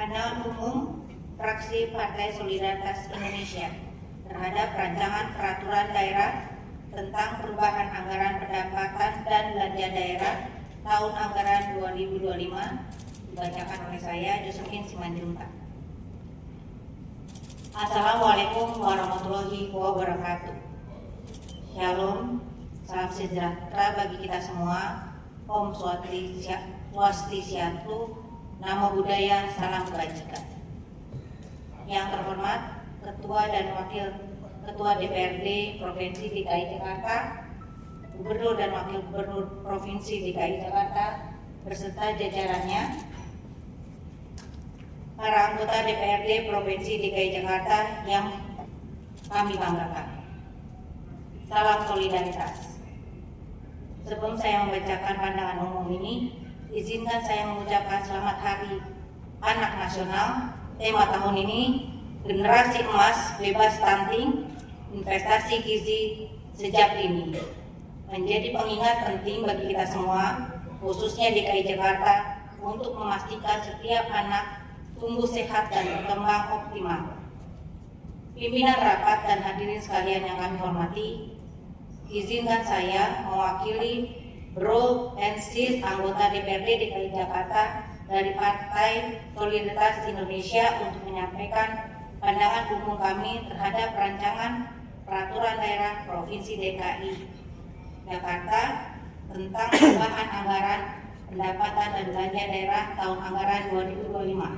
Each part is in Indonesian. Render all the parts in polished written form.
Pandangan umum fraksi Partai Solidaritas Indonesia terhadap rancangan peraturan daerah tentang perubahan anggaran pendapatan dan belanja daerah tahun anggaran 2025 dibacakan oleh saya, Josephine Simanjuntak. Assalamualaikum warahmatullahi wabarakatuh. Shalom, salam sejahtera bagi kita semua. Om Swastiastu, Namo Buddhaya, salam kebajikan. Yang terhormat Ketua dan Wakil Ketua DPRD Provinsi DKI Jakarta, Gubernur dan Wakil Gubernur Provinsi DKI Jakarta beserta jajarannya, para anggota DPRD Provinsi DKI Jakarta yang kami banggakan. Salam solidaritas. Sebelum saya membacakan pandangan umum ini, izinkan saya mengucapkan selamat Hari Anak Nasional. Tema tahun ini, Generasi Emas Bebas Stunting, Investasi Gizi Sejak Dini, menjadi pengingat penting bagi kita semua, khususnya DKI Jakarta, untuk memastikan setiap anak tumbuh sehat dan berkembang optimal. Pimpinan rapat dan hadirin sekalian yang kami hormati, izinkan saya mewakili Bro and Sis anggota DPRD DKI Jakarta dari Partai Solidaritas Indonesia untuk menyampaikan pandangan umum kami terhadap rancangan peraturan daerah Provinsi DKI Jakarta tentang perubahan anggaran pendapatan dan belanja daerah tahun anggaran 2025.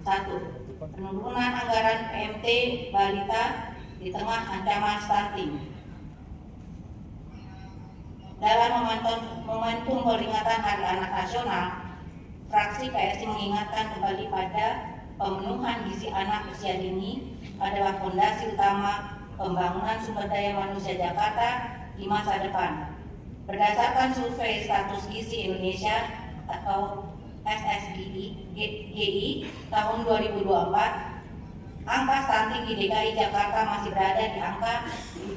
1. Penurunan anggaran PMT balita di tengah ancaman stunting. Dalam momentum peringatan Hari Anak Nasional, fraksi PSI mengingatkan kembali pada pemenuhan gizi anak usia dini adalah fondasi utama pembangunan sumber daya manusia Jakarta di masa depan. Berdasarkan survei status gizi Indonesia atau SSGI tahun 2024, angka stunting di DKI Jakarta masih berada di angka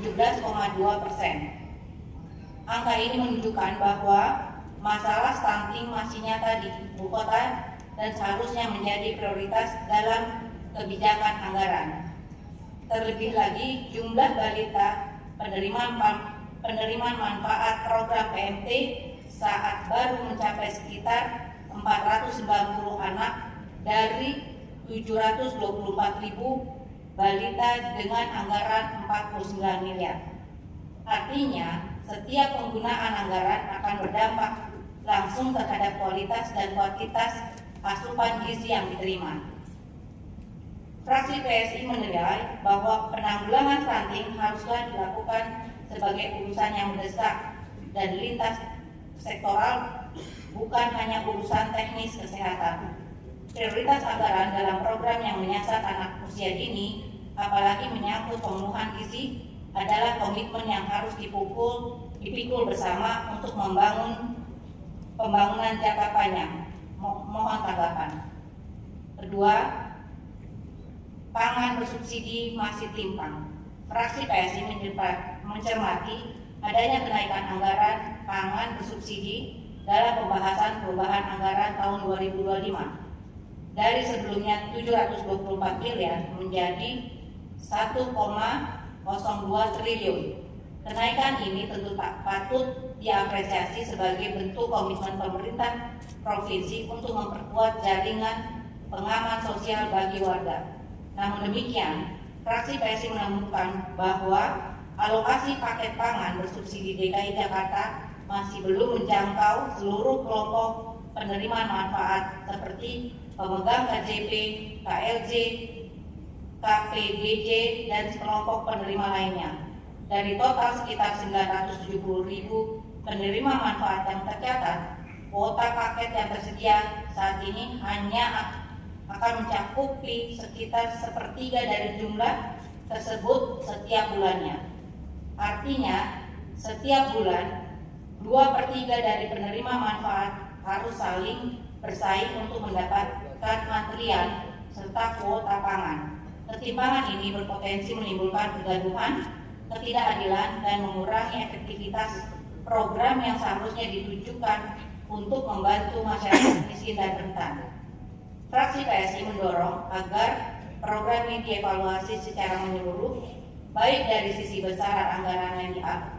17,2%. Angka ini menunjukkan bahwa masalah stunting masih nyata di ibu kota dan seharusnya menjadi prioritas dalam kebijakan anggaran. Terlebih lagi, jumlah balita penerima manfaat program PMT saat baru mencapai sekitar 490 anak dari 724.000 balita dengan anggaran 49 miliar. Artinya, setiap penggunaan anggaran akan berdampak langsung terhadap kualitas dan kuantitas asupan gizi yang diterima. Fraksi PSI menilai bahwa penanggulangan stunting haruslah dilakukan sebagai urusan yang mendesak dan lintas sektoral, bukan hanya urusan teknis kesehatan. Prioritas anggaran dalam program yang menyasar anak usia dini, apalagi menyangkut pemenuhan gizi, adalah komitmen yang harus dipikul bersama untuk membangun pembangunan jangka panjang. Mohon tanggapan. Kedua, pangan bersubsidi masih timpang. Fraksi PSI mencermati adanya kenaikan anggaran pangan bersubsidi dalam pembahasan perubahan anggaran tahun 2025 dari sebelumnya 724 miliar menjadi 1,02 triliun. Kenaikan ini tentu tak patut diapresiasi sebagai bentuk komitmen pemerintah provinsi untuk memperkuat jaringan pengaman sosial bagi warga. Namun demikian, fraksi PSI menemukan bahwa alokasi paket pangan bersubsidi DKI Jakarta masih belum menjangkau seluruh kelompok penerima manfaat seperti pemegang KJP, KLJ, KPDJ, dan sekelompok penerima lainnya. Dari total sekitar 970.000 penerima manfaat yang tercatat, kuota paket yang tersedia saat ini hanya akan mencakupi sekitar sepertiga dari jumlah tersebut setiap bulannya. Artinya, setiap bulan 2/3 dari penerima manfaat harus saling bersaing untuk mendapatkan antrian serta kuota pangan. Ketimpangan ini berpotensi menimbulkan kegaduhan, ketidakadilan, dan mengurangi efektivitas program yang seharusnya ditujukan untuk membantu masyarakat miskin dan rentan. Fraksi PSI mendorong agar program ini dievaluasi secara menyeluruh, baik dari sisi besaran anggaran yang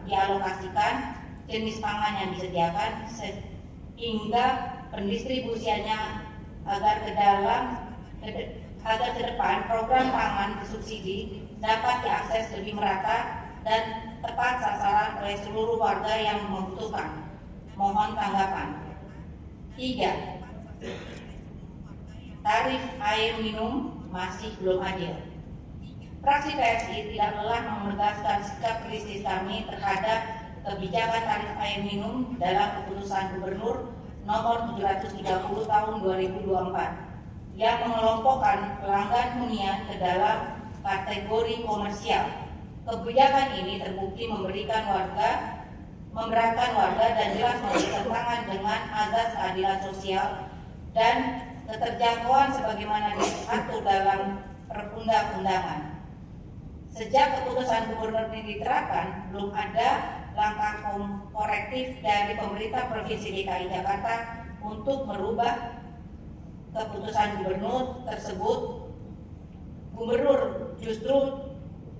dialokasikan, jenis pangan yang disediakan, sehingga pendistribusiannya agar ke depan program pangan bersubsidi dapat diakses lebih merata dan tepat sasaran oleh seluruh warga yang membutuhkan. Mohon tanggapan. 3. Tarif air minum masih belum adil. Fraksi PSI tidak lelah menegaskan sikap kritis kami terhadap kebijakan tarif air minum dalam keputusan Gubernur nomor 730 tahun 2024 yang mengelompokkan pelanggan hunian ke dalam kategori komersial. Kebijakan ini terbukti memberatkan warga dan jelas bertentangan dengan azas keadilan sosial dan keterjangkauan sebagaimana diatur dalam perundang-undangan. Sejak keputusan gubernur ini diterapkan, belum ada langkah korektif dari pemerintah Provinsi DKI Jakarta untuk merubah keputusan gubernur tersebut. Gubernur justru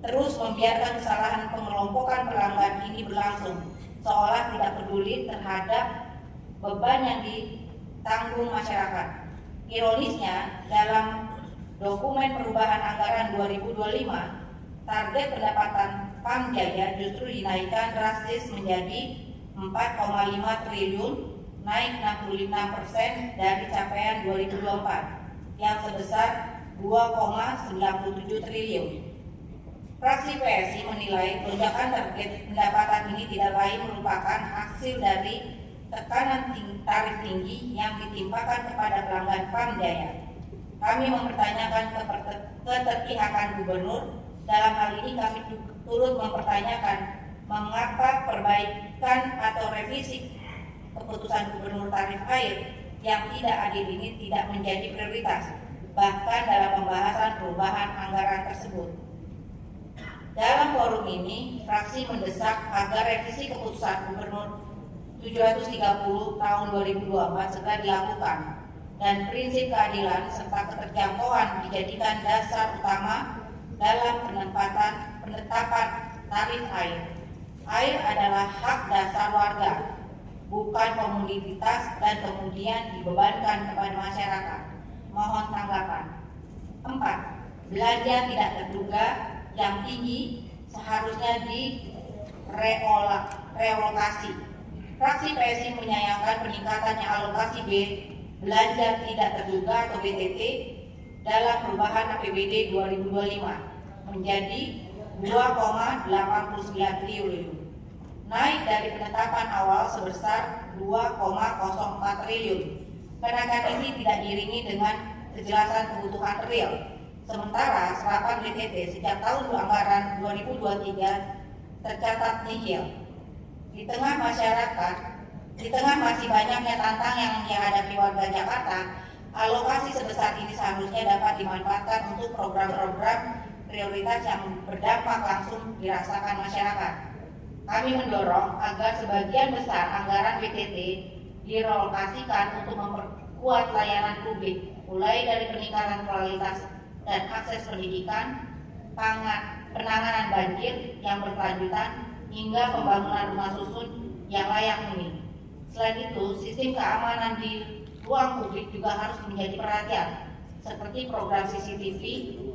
terus membiarkan kesalahan pengelompokan pelanggan ini berlangsung, seolah tidak peduli terhadap beban yang ditanggung masyarakat. Ironisnya, dalam dokumen perubahan anggaran 2025, target pendapatan Pam Jaya justru dinaikkan drastis menjadi 4,5 triliun, naik 65% dari capaian 2024 yang sebesar 2,97 triliun. Fraksi PSI menilai lonjakan target pendapatan ini tidak lain merupakan hasil dari tekanan tarif tinggi yang ditimpakan kepada pelanggan Pam Jaya. Kami mempertanyakan keterpihakan gubernur. Dalam hal ini kami turut mempertanyakan mengapa perbaikan atau revisi keputusan gubernur tarif air yang tidak adil ini tidak menjadi prioritas, bahkan dalam pembahasan perubahan anggaran tersebut. Dalam forum ini, fraksi mendesak agar revisi keputusan gubernur 730 tahun 2024 segera dilakukan dan prinsip keadilan serta keterjangkauan dijadikan dasar utama dalam penetapan tarif air. Air adalah hak dasar warga, bukan komoditas dan kemudian dibebankan kepada masyarakat. Mohon tanggapan. 4. Belanja tidak terduga yang tinggi seharusnya direlokasi. Fraksi PSI menyayangkan peningkatannya alokasi belanja tidak terduga atau BTT dalam perubahan APBD 2025 menjadi 2,89 triliun, naik dari penetapan awal sebesar 2,04 triliun. Kenaikan ini tidak diiringi dengan kejelasan kebutuhan real. Sementara serapan BTT sejak tahun anggaran 2023 tercatat nihil. Di tengah masih banyaknya tantangan yang dihadapi warga Jakarta, alokasi sebesar ini seharusnya dapat dimanfaatkan untuk program-program prioritas yang berdampak langsung dirasakan masyarakat. Kami mendorong agar sebagian besar anggaran BTT direlokasikan untuk memperkuat layanan publik, mulai dari peningkatan kualitas dan akses pendidikan, penanganan banjir yang berkelanjutan, hingga pembangunan rumah susun yang layak huni. Selain itu, sistem keamanan di ruang publik juga harus menjadi perhatian, seperti program CCTV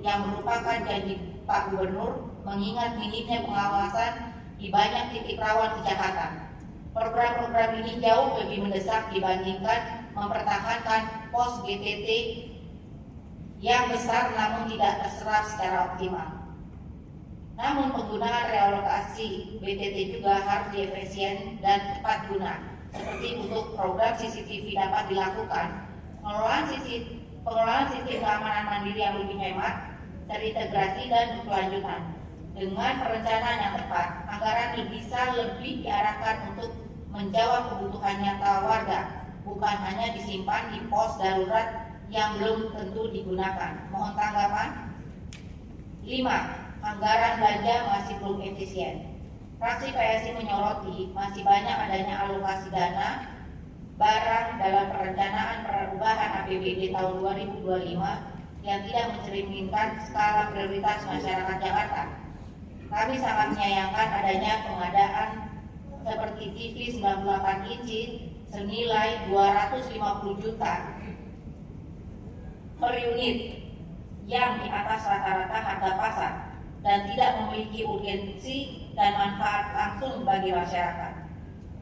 yang merupakan janji Pak Gubernur mengingat minimnya pengawasan di banyak titik rawan kejahatan. Program-program ini jauh lebih mendesak dibandingkan mempertahankan pos BTT yang besar namun tidak terserap secara optimal. Namun penggunaan realokasi BTT juga harus diefisien dan tepat guna, seperti untuk program CCTV dapat dilakukan, pengelolaan sistem keamanan mandiri yang lebih hemat, terintegrasi dan berkelanjutan. Dengan perencanaan yang tepat, anggaran bisa lebih diarahkan untuk menjawab kebutuhan nyata warga, bukan hanya disimpan di pos darurat yang belum tentu digunakan. Mohon tanggapan. 5. Anggaran belanja masih belum efisien. Fraksi PSI menyoroti masih banyak adanya alokasi dana barang dalam perencanaan perubahan APBD tahun 2025 yang tidak mencerminkan skala prioritas masyarakat Jakarta. Kami sangat menyayangkan adanya pengadaan seperti TV 98 inci senilai 250 juta per unit yang di atas rata-rata harga pasar dan tidak memiliki urgensi dan manfaat langsung bagi masyarakat.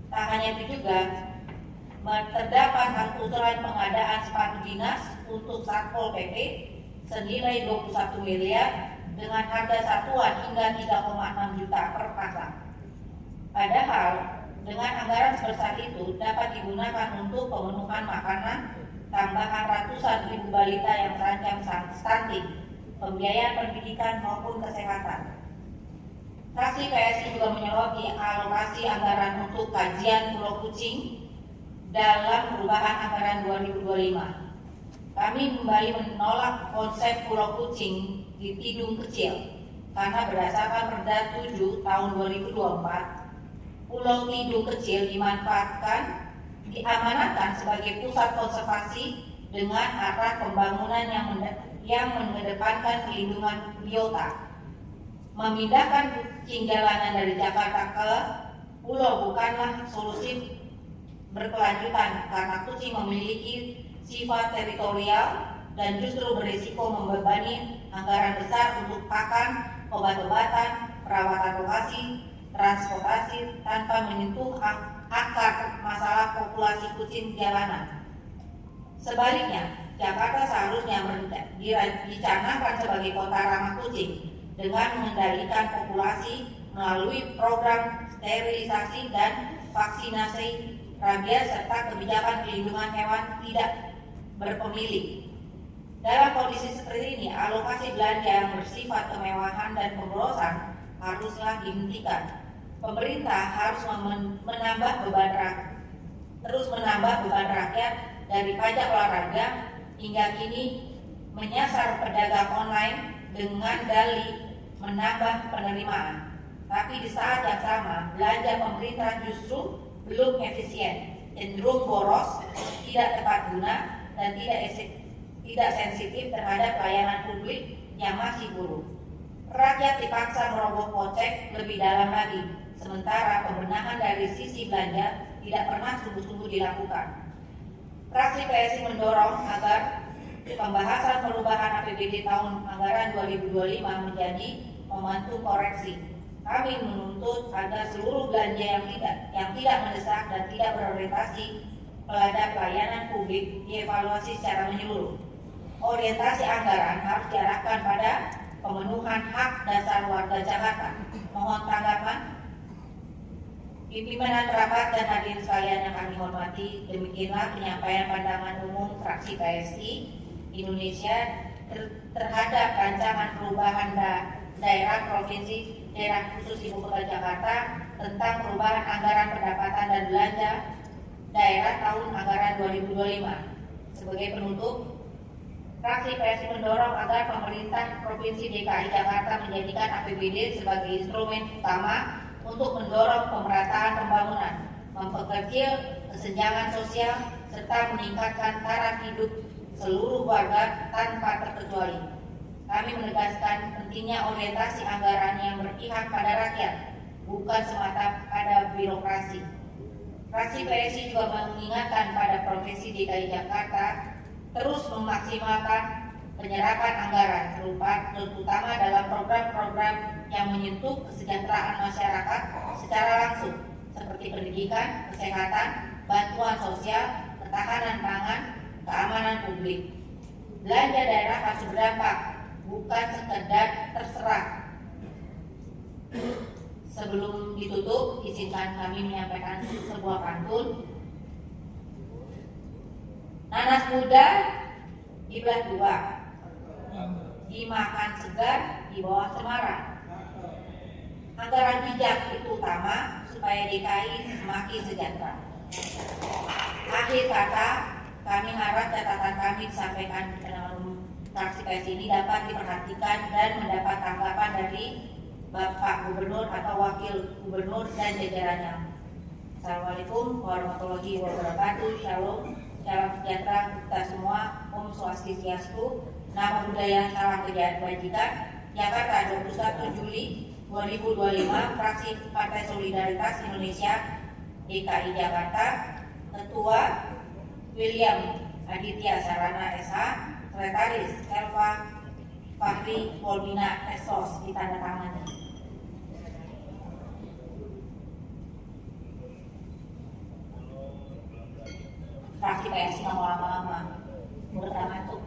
Tak hanya itu juga, terdapat usulan pengadaan sepatu dinas untuk Satpol PP senilai 21 miliar dengan harga satuan hingga 3,6 juta per pasang. Padahal dengan anggaran sebesar itu dapat digunakan untuk pemenuhan makanan tambahan ratusan ribu balita yang terancam stunting, pembiayaan pendidikan maupun kesehatan. Fraksi PSI juga menyoroti alokasi anggaran untuk kajian Pulau Kucing dalam perubahan anggaran 2025. Kami kembali menolak konsep Pulau Kucing di Tidung Kecil karena berdasarkan Perda 7 tahun 2024, Pulau Tidung Kecil diamanatkan sebagai pusat konservasi dengan arah pembangunan yang mengedepankan perlindungan biota. Memindahkan kucing jalanan dari Jakarta ke pulau bukanlah solusi berkelanjutan karena kucing memiliki sifat teritorial dan justru berisiko membebani anggaran besar untuk pakan, obat-obatan, perawatan lokasi, transportasi tanpa menyentuh akar masalah populasi kucing jalanan. Sebaliknya, Jakarta seharusnya dicanangkan sebagai kota ramah kucing dengan mengendalikan populasi melalui program sterilisasi dan vaksinasi rabies serta kebijakan perlindungan hewan tidak berpemilik. Dalam kondisi seperti ini, alokasi belanja yang bersifat kemewahan dan pemborosan haruslah dihentikan. Pemerintah harus terus menambah beban rakyat dari pajak olahraga hingga kini menyasar pedagang online dengan dalih menambah penerimaan. Tapi di saat yang sama, belanja pemerintah justru belum efisien, cenderung boros, tidak tepat guna, dan tidak sensitif terhadap layanan publik yang masih buruk. Rakyat dipaksa merogoh kocek lebih dalam lagi, sementara pembenahan dari sisi belanja tidak pernah sungguh-sungguh dilakukan. Fraksi PSI mendorong agar pembahasan perubahan APBD tahun anggaran 2025 menjadi momentum koreksi. Kami menuntut agar seluruh belanja yang tidak mendesak dan tidak berorientasi pada pelayanan publik dievaluasi secara menyeluruh. Orientasi anggaran harus diarahkan pada pemenuhan hak dasar warga Jakarta. Mohon tanggapan. Pimpinan rapat dan hadirin sekalian yang kami hormati, demikianlah penyampaian pandangan umum fraksi PSI Indonesia terhadap rancangan perubahan daerah provinsi daerah khusus Ibu Kota Jakarta tentang perubahan anggaran pendapatan dan belanja daerah tahun anggaran 2025. Sebagai penutup, fraksi PSI mendorong agar pemerintah Provinsi DKI Jakarta menjadikan APBD sebagai instrumen utama untuk mendorong pemerataan pembangunan, memperkecil kesenjangan sosial, serta meningkatkan taraf hidup seluruh warga tanpa terkecuali. Kami menegaskan pentingnya orientasi anggaran yang berpihak pada rakyat, bukan semata pada birokrasi. Fraksi PSI juga mengingatkan pada Provinsi DKI Jakarta terus memaksimalkan penyerapan anggaran terutama dalam program-program yang menyentuh kesejahteraan masyarakat secara langsung seperti pendidikan, kesehatan, bantuan sosial, ketahanan pangan, keamanan publik. Belanja daerah harus berdampak, bukan sekedar terserah. Sebelum ditutup, izinkan kami menyampaikan sebuah pantun. Nanas muda dibelah dua, dimakan segar di bawah cemara. Anggaran bijak itu utama supaya DKI semakin sejahtera. Akhir kata, kami harap catatan kami disampaikan dalam fraksi PSI ini dapat diperhatikan dan mendapat tanggapan dari Bapak Gubernur atau Wakil Gubernur dan jajarannya. Assalamualaikum warahmatullahi wabarakatuh. Shalom, salam sejahtera kita semua. Om Swastiastu. Nama budaya, salam kebajikan. Jakarta, 21 Juli 2025. Fraksi Partai Solidaritas Indonesia DKI Jakarta. Ketua William Aditya Sarana SH. Sekretaris Elva Fahri Polmina Esos, ditandatangani. Fraksi PSI nggak mau lama-lama, udah ngantuk.